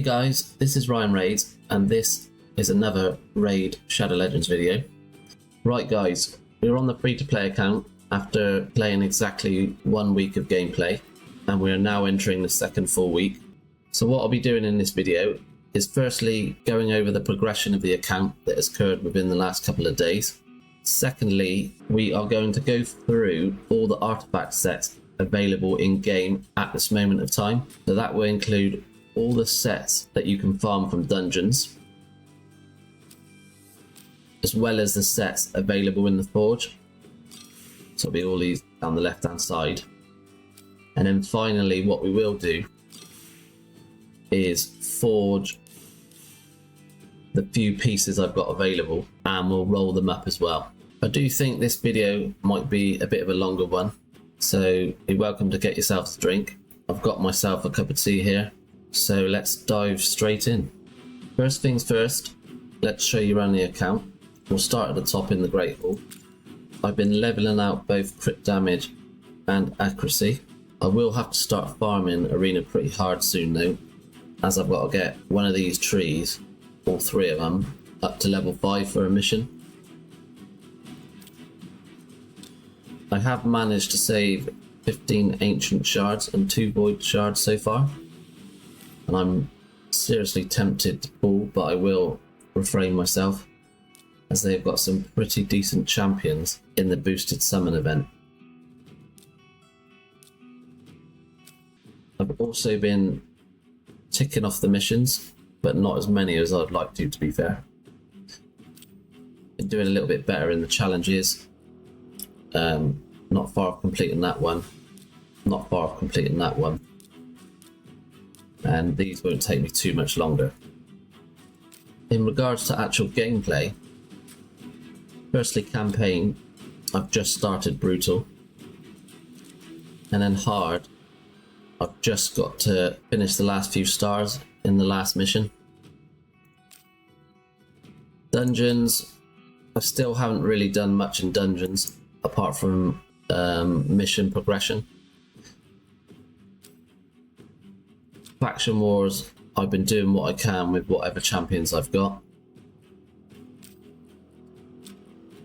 Hey guys, this is Ryan Raids, and this is another Raid Shadow Legends video. Right guys, we're on the free-to-play account after playing exactly 1 week of gameplay, and we are now entering the second full week. So what I'll be doing in this video is firstly going over the progression of the account that has occurred within the last couple of days. Secondly, we are going to go through all the artifact sets available in game at this moment of time. So that will include all the sets that you can farm from dungeons, as well as the sets available in the forge. So it'll be all these down the left hand side. And then finally what we will do is forge the few pieces I've got available, and we'll roll them up as well. I do think this video might be a bit of a longer one, so you're welcome to get yourself a drink. I've got myself a cup of tea here, so let's dive straight in. First things first, let's show you around the account. We'll start at the top in the Great Hall. I've been leveling out both crit damage and accuracy. I will have to start farming arena pretty hard soon though, as I've got to get one of these trees, all three of them, up to level 5 for a mission. I have managed to save 15 ancient shards and 2 void shards so far, and I'm seriously tempted to pull, but I will refrain myself, as they've got some pretty decent champions in the boosted summon event. I've also been ticking off the missions, but not as many as I'd like to be fair. Been doing a little bit better in the challenges. Not far off completing that one. Not far off completing that one. And these won't take me too much longer. In regards to actual gameplay, firstly campaign, I've just started brutal. And then hard, I've just got to finish the last few stars in the last mission. Dungeons, I still haven't really done much in dungeons apart from mission progression. Faction wars, I've been doing what I can with whatever champions I've got.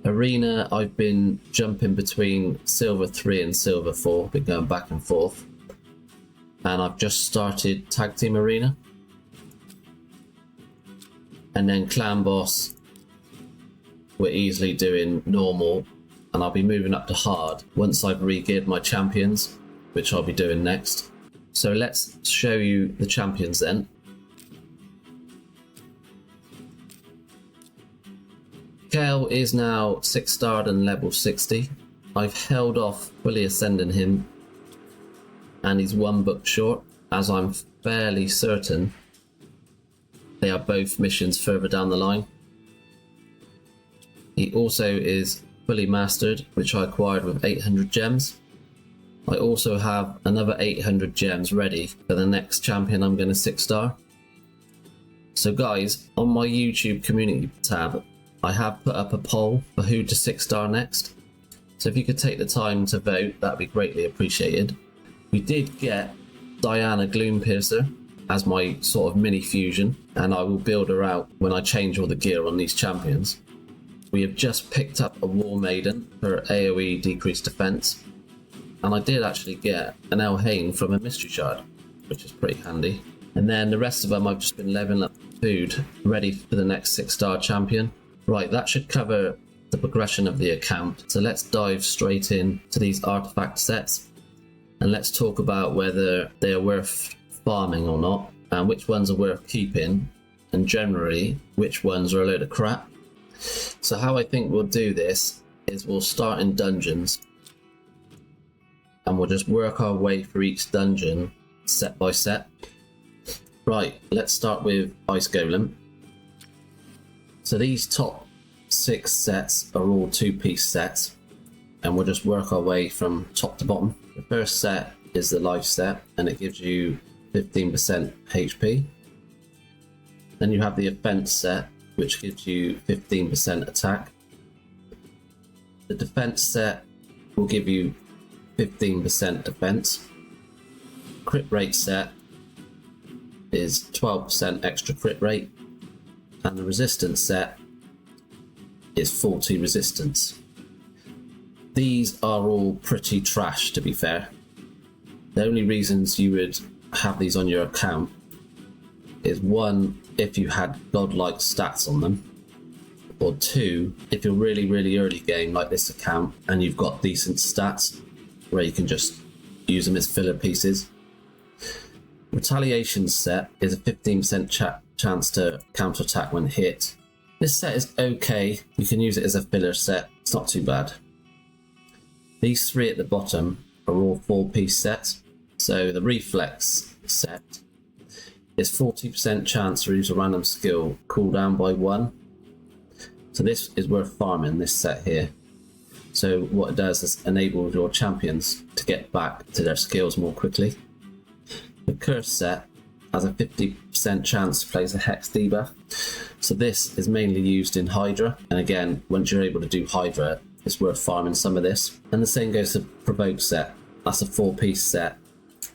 Arena, I've been jumping between silver 3 and silver 4, been going back and forth. And I've just started tag team arena. And then clan boss, we're easily doing normal, and I'll be moving up to hard once I've re-geared my champions, which I'll be doing next. So let's show you the champions then. Kale is now 6-starred and level 60. I've held off fully ascending him, and he's 1 book short, as I'm fairly certain they are both missions further down the line. He also is fully mastered, which I acquired with 800 gems. I also have another 800 gems ready for the next champion I'm going to 6-star. So guys, on my YouTube community tab, I have put up a poll for who to 6-star next. So if you could take the time to vote, that'd be greatly appreciated. We did get Diana Gloompiercer as my sort of mini fusion, and I will build her out when I change all the gear on these champions. We have just picked up a War Maiden for AoE decreased defense, and I did actually get an El Hain from a mystery shard, which is pretty handy. And then the rest of them I've just been leveling up food, ready for the next 6-star champion. Right, that should cover the progression of the account. So let's dive straight in to these artifact sets, and let's talk about whether they are worth farming or not, and which ones are worth keeping, and generally which ones are a load of crap. So how I think we'll do this is we'll start in dungeons, and we'll just work our way through each dungeon set by set. Right, let's start with Ice Golem. So these top 6 sets are all 2-piece sets, and we'll just work our way from top to bottom. The first set is the life set, and it gives you 15% HP. Then you have the offense set, which gives you 15% attack. The defense set will give you 15% defense. Crit rate set is 12% extra crit rate, and the resistance set is 40 resistance. These are all pretty trash, to be fair. The only reasons you would have these on your account is one, if you had godlike stats on them, or two, if you're really early game like this account and you've got decent stats where you can just use them as filler pieces. Retaliation set is a 15% chance to counterattack when hit. This set is okay, you can use it as a filler set, it's not too bad. These three at the bottom are all 4-piece sets. So the reflex set is 40% chance to use a random skill cooldown by 1. So this is worth farming, this set here. So what it does is enable your champions to get back to their skills more quickly. The curse set has a 50% chance to place a hex debuff. So this is mainly used in Hydra, and again, once you're able to do Hydra, it's worth farming some of this. And the same goes to provoke set. That's a 4-piece set,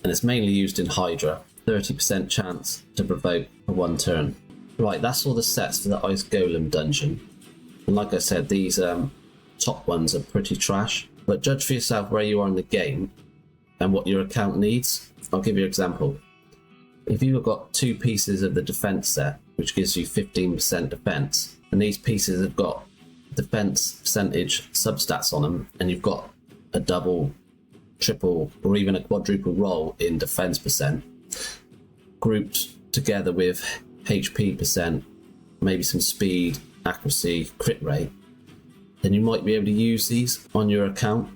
and it's mainly used in Hydra. 30% chance to provoke for 1 turn. Right, that's all the sets for the Ice Golem dungeon. And like I said, these top ones are pretty trash. But judge for yourself where you are in the game and what your account needs. I'll give you an example. If you've got 2 pieces of the defense set, which gives you 15% defense, and these pieces have got defense percentage substats on them, and you've got a double, triple, or even a quadruple roll in defense percent, grouped together with HP percent, maybe some speed, accuracy, crit rate, then you might be able to use these on your account.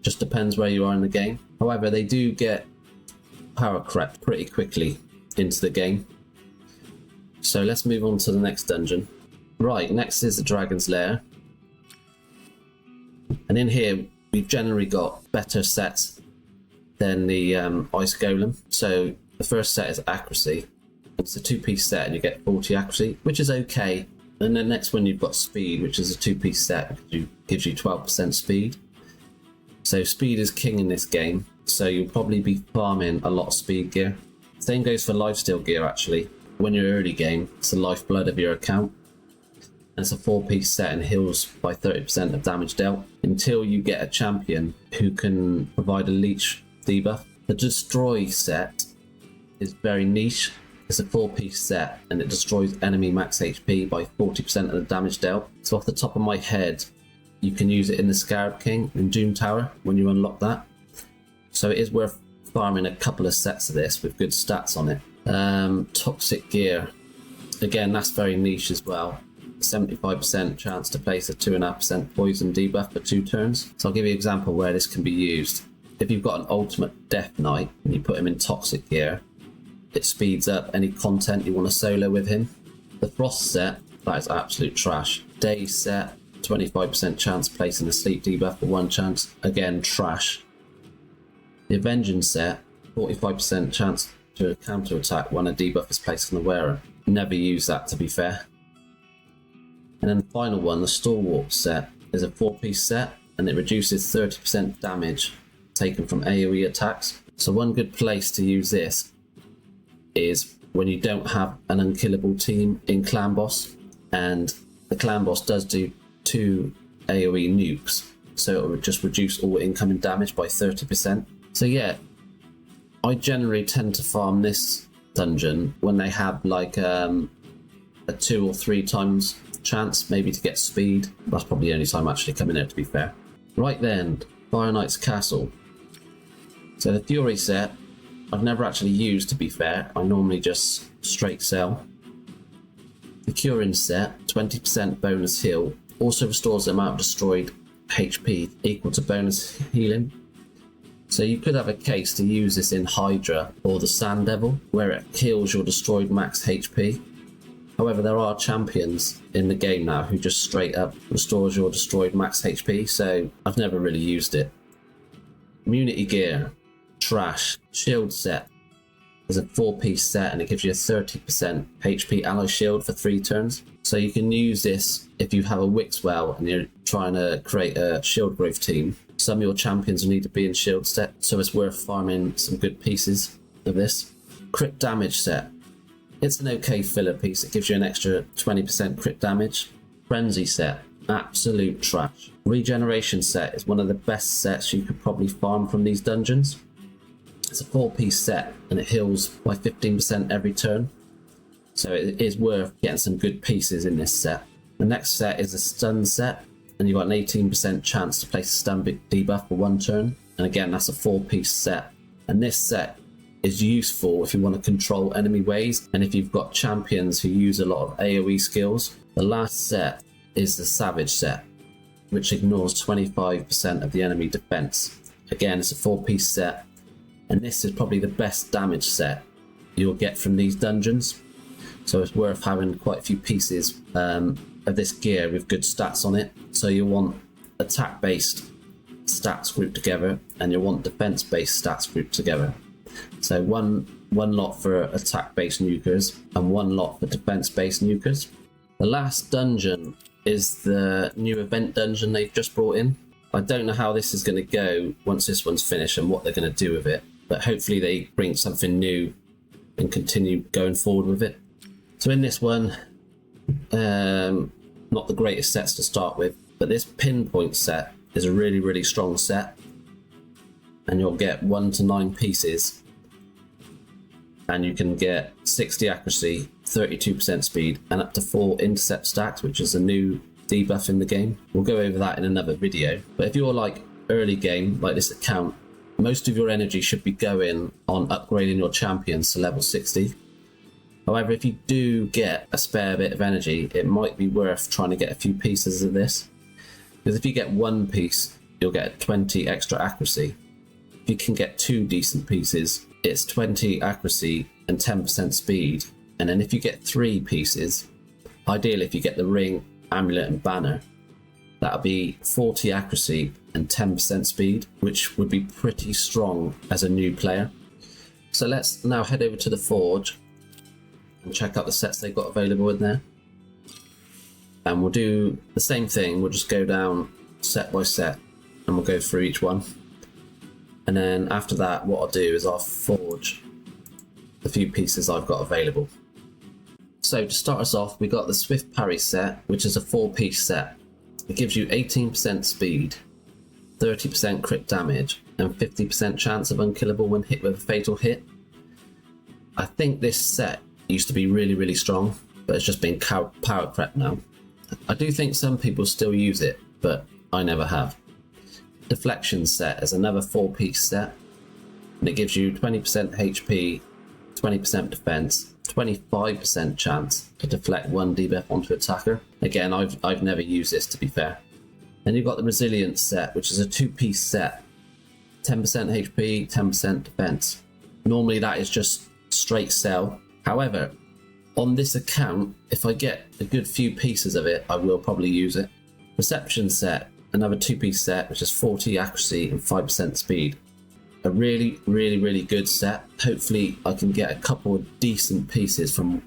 Just depends where you are in the game. However, they do get power crept pretty quickly into the game. So let's move on to the next dungeon. Right, next is the Dragon's Lair. And in here, we've generally got better sets than the Ice Golem. So the first set is accuracy. It's a 2-piece set and you get 40 accuracy, which is okay. And the next one you've got speed, which is a 2-piece set, which gives you 12% speed. So speed is king in this game, so you'll probably be farming a lot of speed gear. Same goes for lifesteal gear actually. When you're early game, it's the lifeblood of your account. And it's a 4-piece set and heals by 30% of damage dealt until you get a champion who can provide a leech debuff. The destroy set is very niche. It's a 4-piece set and it destroys enemy max HP by 40% of the damage dealt. So off the top of my head, you can use it in the Scarab King in Doom Tower when you unlock that. So it is worth farming a couple of sets of this with good stats on it. Toxic gear, again that's very niche as well. 75% chance to place a 2.5% poison debuff for 2 turns. So I'll give you an example where this can be used. If you've got an ultimate Death Knight and you put him in toxic gear, it speeds up any content you want to solo with him. The Frost set, that is absolute trash. Daze set, 25% chance placing a sleep debuff for 1 chance, again trash. The Avenging set, 45% chance to counter attack when a debuff is placed on the wearer. Never use that, to be fair. And then the final one, the Stalwart set, is a 4-piece set and it reduces 30% damage taken from AoE attacks. So one good place to use this is when you don't have an unkillable team in Clan Boss, and the Clan Boss does do 2 AoE nukes, so it would just reduce all incoming damage by 30%. So yeah, I generally tend to farm this dungeon when they have like a 2 or 3 times chance maybe to get speed. That's probably the only time I actually come in here, to be fair. Right then, Fire Knight's Castle. So the Fury set, I've never actually used, to be fair. I normally just straight sell. The Curing set, 20% bonus heal, also restores the amount of destroyed HP equal to bonus healing. So you could have a case to use this in Hydra or the Sand Devil, where it heals your destroyed max HP. However, there are champions in the game now who just straight up restores your destroyed max HP, so I've never really used it. Immunity gear, trash. Shield set is a 4-piece set and it gives you a 30% HP ally shield for 3 turns. So you can use this if you have a Wixwell and you're trying to create a shield growth team. Some of your champions will need to be in shield set, so it's worth farming some good pieces of this. Crit damage set. It's an okay filler piece. It gives you an extra 20% crit damage. Frenzy set. Absolute trash. Regeneration set is one of the best sets you could probably farm from these dungeons. It's a 4-piece set and it heals by 15% every turn. So it is worth getting some good pieces in this set. The next set is a stun set, and you've got an 18% chance to place a stun debuff for 1 turn. And again, that's a 4-piece set. And this set is useful if you want to control enemy waves and if you've got champions who use a lot of AoE skills. The last set is the Savage set, which ignores 25% of the enemy defense. Again, it's a 4-piece set, and this is probably the best damage set you'll get from these dungeons. So it's worth having quite a few pieces of this gear with good stats on it. So you want attack-based stats grouped together, and you want defense-based stats grouped together. So one lot for attack-based nukers and one lot for defense-based nukers. The last dungeon is the new event dungeon they've just brought in. I don't know how this is going to go once this one's finished and what they're going to do with it, but hopefully they bring something new and continue going forward with it. So in this one, not the greatest sets to start with, but this pinpoint set is a really, really strong set, and you'll get 1 to 9 pieces, and you can get 60 accuracy, 32% speed, and up to 4 intercept stacks, which is a new debuff in the game. We'll go over that in another video. But if you're like early game, like this account, most of your energy should be going on upgrading your champions to level 60. However, if you do get a spare bit of energy, it might be worth trying to get a few pieces of this. Because if you get 1 piece, you'll get 20 extra accuracy. If you can get 2 decent pieces, it's 20 accuracy and 10% speed. And then if you get 3 pieces, ideally if you get the ring, amulet and banner, that'll be 40 accuracy and 10% speed, which would be pretty strong as a new player. So let's now head over to the Forge and check out the sets they've got available in there. And we'll do the same thing, we'll just go down set by set and we'll go through each one. And then after that, what I'll do is I'll forge the few pieces I've got available. So to start us off, we got the Swift Parry set, which is a 4-piece set. It gives you 18% speed, 30% crit damage, and 50% chance of unkillable when hit with a fatal hit. I think this set used to be really, really strong, but it's just been power crept now. I do think some people still use it, but I never have. Deflection set is another 4-piece set, and it gives you 20% HP, 20% defense, 25% chance to deflect 1 debuff onto attacker. Again, I've never used this, to be fair. Then you've got the Resilience set, which is a 2-piece set, 10% HP, 10% defense. Normally that is just straight sell. However, on this account, if I get a good few pieces of it, I will probably use it. Perception set, another 2-piece set, which is 40 accuracy and 5% speed. A really, really, really good set. Hopefully I can get a couple of decent pieces from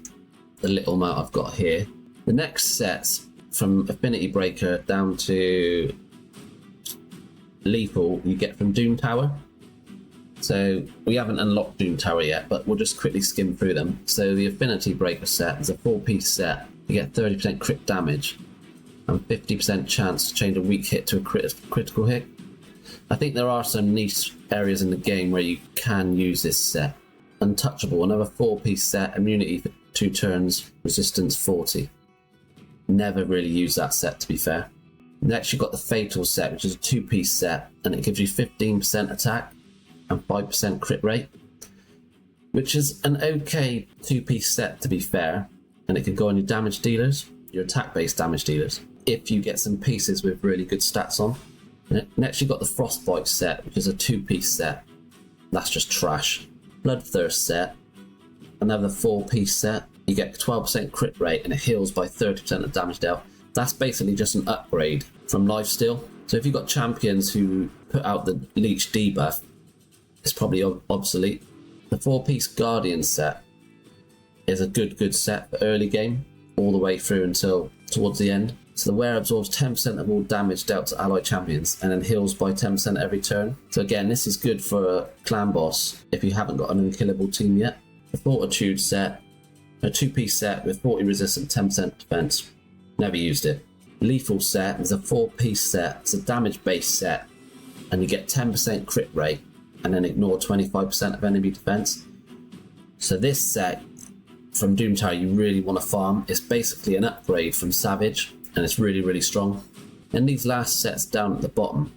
the little amount I've got here. The next sets, from Affinity Breaker down to Lethal, you get from Doom Tower. So we haven't unlocked Doom Tower yet, but we'll just quickly skim through them. So the Affinity Breaker set is a 4-piece set. You get 30% crit damage and 50% chance to change a weak hit to a critical hit. I think there are some niche areas in the game where you can use this set. Untouchable, another 4-piece set, immunity for 2 turns, resistance 40. Never really used that set, to be fair. Next you've got the Fatal set, which is a 2-piece set, and it gives you 15% attack and 5% crit rate, which is an okay 2-piece set, to be fair, and it can go on your damage dealers, your attack-based damage dealers, if you get some pieces with really good stats on. Next you've got the Frostbite set, which is a 2-piece set. That's just trash. Bloodthirst set, another 4-piece set. You get 12% crit rate and it heals by 30% of damage dealt. That's basically just an upgrade from Lifesteal. So if you've got champions who put out the Leech debuff, it's probably obsolete. The 4-piece Guardian set is a good set for early game, all the way through until towards the end. So the wearer absorbs 10% of all damage dealt to allied champions and then heals by 10% every turn. So again, this is good for a clan boss if you haven't got an unkillable team yet. The Fortitude set, a 2-piece set with 40 resistant, 10% defense. Never used it. Lethal set is a 4-piece set. It's a damage-based set, and you get 10% crit rate, and then ignore 25% of enemy defense. So this set from Doom Tower you really want to farm. It's basically an upgrade from Savage, and it's really, really strong. And these last sets down at the bottom,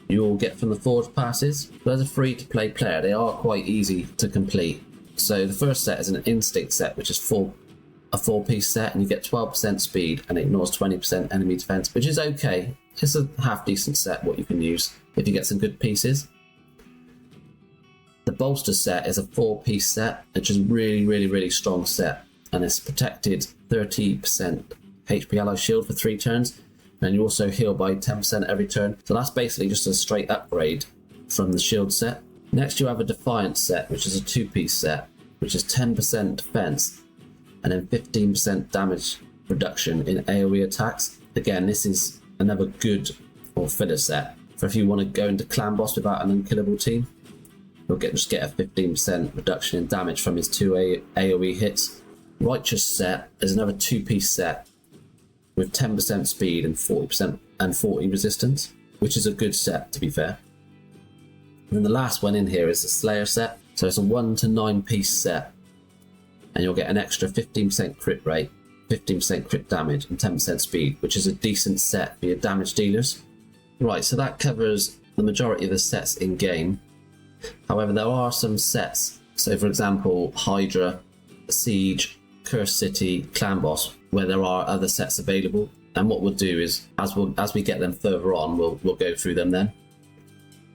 you all get from the Forge passes. But as a free-to-play player, they are quite easy to complete. So the first set is an Instinct set, which is a 4-piece set, and you get 12% speed and it ignores 20% enemy defense, which is okay. It's a half-decent set, what you can use if you get some good pieces. The Bolster set is a 4-piece set, which is really, really, really strong set, and it's protected 30% HP ally shield for 3 turns, and you also heal by 10% every turn. So that's basically just a straight upgrade from the shield set. Next you have a Defiant set, which is a 2-piece set, which is 10% defense and then 15% damage reduction in AoE attacks. Again, this is another good or filler set for if you want to go into clan boss without an unkillable team. You'll just get a 15% reduction in damage from his 2 AoE hits. Righteous set is another 2-piece set with 10% speed and 40% and 40 resistance, which is a good set, to be fair. And then the last one in here is the Slayer set. So it's a 1 to 9-piece set, and you'll get an extra 15% crit rate, 15% crit damage, and 10% speed, which is a decent set for your damage dealers. Right, so that covers the majority of the sets in game. However, there are some sets, so for example, Hydra, Siege, Cursed City, Clan Boss, where there are other sets available. And what we'll do is, as we get them further on, we'll go through them then.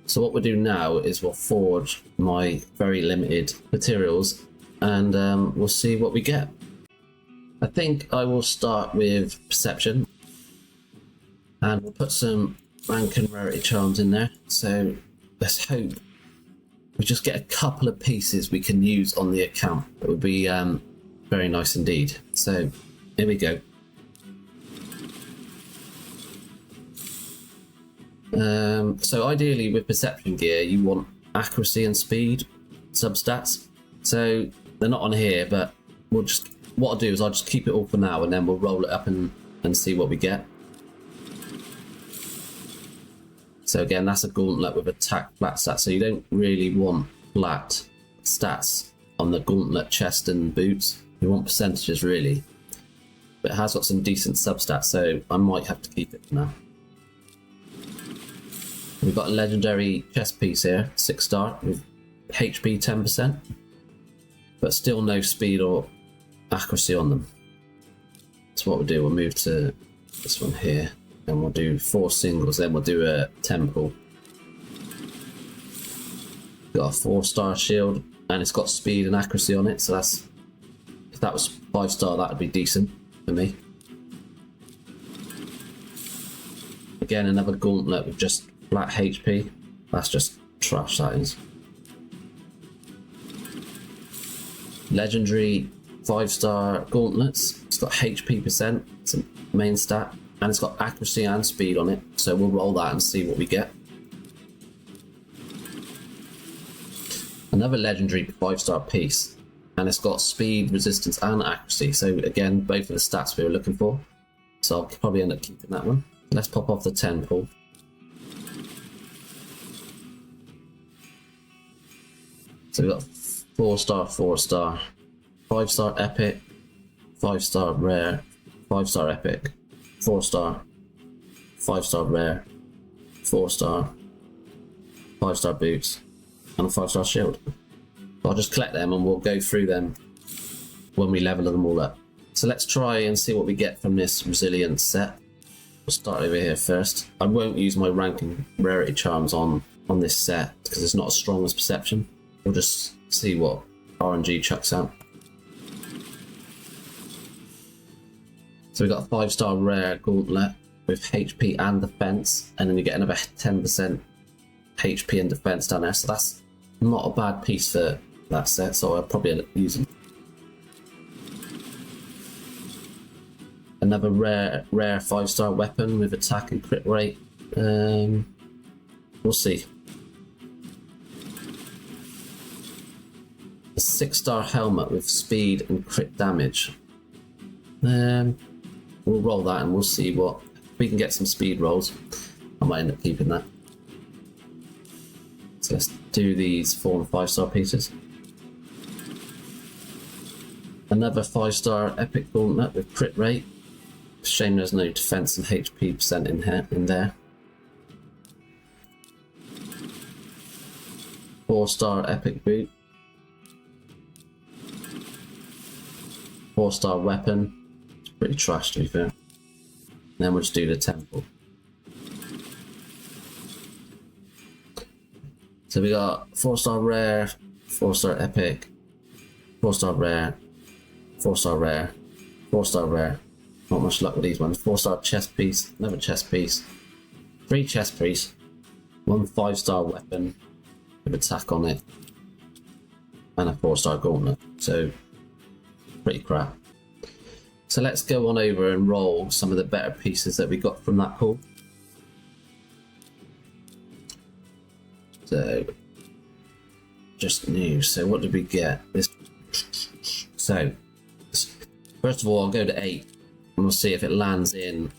So what we'll do now is we'll forge my very limited materials, and we'll see what we get. I think I will start with Perception, and we'll put some rank and rarity charms in there. So let's hope we just get a couple of pieces we can use on the account. It would be very nice indeed. So here we go. So ideally with Perception gear you want accuracy and speed substats. So they're not on here, but what I'll do is I'll just keep it all for now, and then we'll roll it up and see what we get. So again, that's a gauntlet with attack flat stats, so you don't really want flat stats on the gauntlet chest and boots. You want percentages really, but it has got some decent substats, so I might have to keep it for now. We've got a legendary chest piece here, 6-star with HP 10%, but still no speed or accuracy on them. So what we'll do, we'll move to this one here, and we'll do 4 singles, then we'll do a temple. Got a 4-star shield, and it's got speed and accuracy on it, so that's, if that was 5-star, that would be decent for me. Again, another gauntlet with just flat HP. That's just trash, that is. Legendary 5-star gauntlets. It's got HP percent, it's a main stat, and it's got accuracy and speed on it. So we'll roll that and see what we get. Another legendary 5-star piece, and it's got speed, resistance, and accuracy. So again, both of the stats we were looking for. So I'll probably end up keeping that one. Let's pop off the temple. So we've got 4-star, 4-star, 5-star epic, 5-star rare, 5-star epic, 4-star, 5-star rare, 4-star, 5-star boots, and a 5-star shield. I'll just collect them and we'll go through them when we level them all up. So let's try and see what we get from this resilience set. We'll start over here first. I won't use my rank and rarity charms on this set because it's not as strong as Perception. We'll just see what RNG chucks out. So we've got a 5-star rare gauntlet with HP and defense, and then you get another 10% HP and defense down there, so that's not a bad piece for that set, so I'll probably end up using. Another rare 5-star weapon with attack and crit rate. We'll see. The 6-star helmet with speed and crit damage. We'll roll that and we'll see what we can get. Some speed rolls. I might end up keeping that. So let's do these 4 and 5-star pieces. Another 5-star epic gauntlet with crit rate. Shame there's no defense and HP percent in there. 4-star epic boot. 4-star weapon. It's pretty trash to be fair. And then we'll just do the temple. So we got 4-star rare, 4-star epic, 4-star rare, 4-star rare, 4-star rare. Not much luck with these ones. 4-star chest piece, another chest piece, 3 chest piece, 1 5-star weapon with attack on it, and a 4-star gauntlet. So pretty crap. So let's go on over and roll some of the better pieces that we got from that pool. So just new. So what did we get? This. So first of all, I'll go to 8 and we'll see if it lands in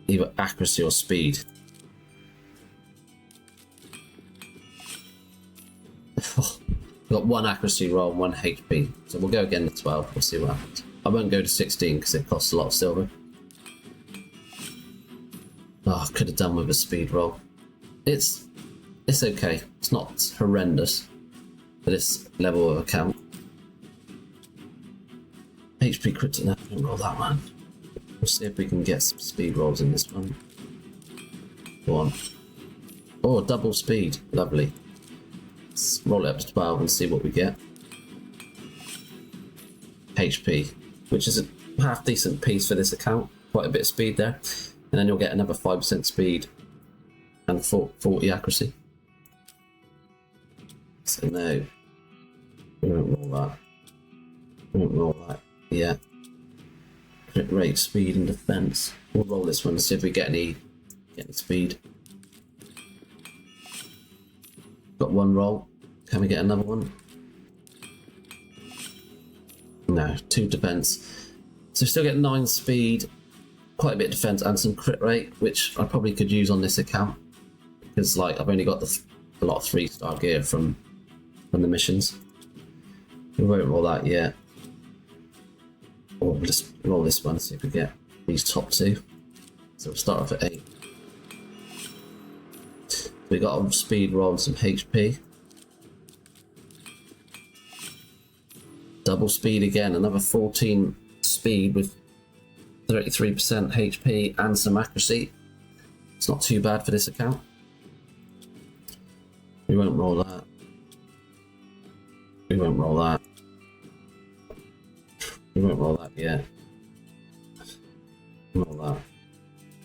either accuracy or speed. Got 1 accuracy roll and 1 HP. So we'll go again to 12. We'll see what happens. I won't go to 16 because it costs a lot of silver. Oh, I could have done with a speed roll. It's okay. It's not horrendous for this level of account. HP crit. No, don't roll that one. We'll see if we can get some speed rolls in this one. Go on. Oh, double speed. Lovely. Let's roll it up to 12 and see what we get. HP, which is a half decent piece for this account. Quite a bit of speed there. And then you'll get another 5% speed and 40 accuracy. So no, we won't roll that. We won't roll that. Yeah. Crit rate, speed, and defense. We'll roll this one and see if we get any speed. Got 1 roll. Can we get another one? No, 2 defense. So still get 9 speed, quite a bit of defense, and some crit rate, which I probably could use on this account because like I've only got a lot of 3-star gear from the missions. We won't roll that yet. Or we'll just roll this one and see if we get these top 2. So we'll start off at 8. We got a speed roll and some HP. Double speed again, another 14 speed with 33% HP and some accuracy. It's not too bad for this account. We won't roll that. We won't roll that. We won't roll that yet. Roll that.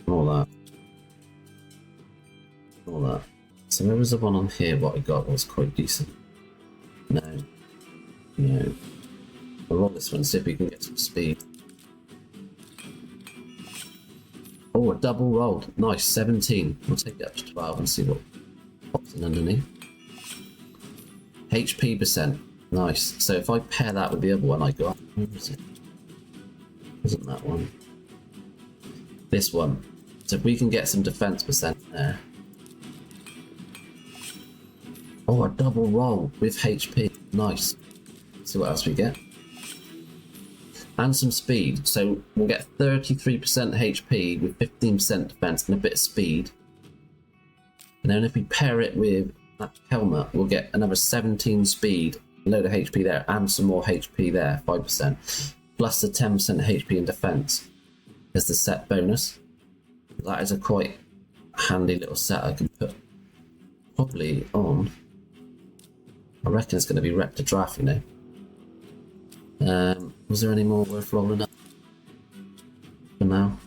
Roll that. Roll that. So there was the one on here, what I got was quite decent. No. No. I'll roll this one, see if we can get some speed. Oh, a double roll. Nice, 17. We'll take it up to 12 and see what pops in underneath. HP percent. Nice. So if I pair that with the other one I got, where was it? Wasn't that one? This one. So if we can get some defense percent there. Oh, a double roll with HP. Nice. See what else we get. And some speed. So we'll get 33% HP with 15% defense and a bit of speed. And then if we pair it with that helmet, we'll get another 17 speed, a load of HP there, and some more HP there, 5%. Plus the 10% HP in defense as the set bonus. That is a quite handy little set I can put probably on. I reckon it's going to be wrecked to draft, you know. Was there any more worth rolling up for now?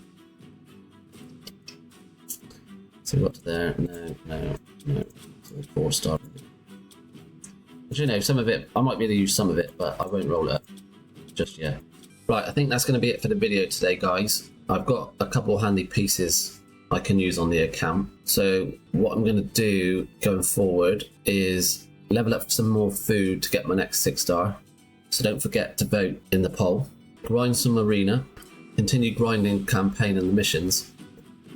So we got to there. No. So 4-star. But you know, some of it, I might be able to use some of it, but I won't roll it up just yet. Right, I think that's going to be it for the video today, guys. I've got a couple of handy pieces I can use on the account. So what I'm going to do going forward is level up some more food to get my next 6-star. so don't forget to vote in the poll. Grind some arena, continue grinding campaign and the missions,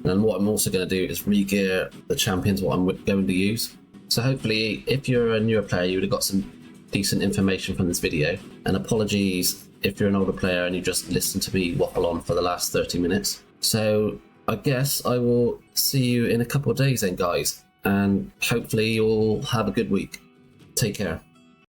and what I'm also going to do is re-gear the champions, what I'm going to use. So hopefully, if you're a newer player, you would have got some decent information from this video, and apologies if you're an older player and you just listened to me waffle on for the last 30 minutes. So I guess I will see you in a couple of days then, guys, and hopefully you'll have a good week. Take care.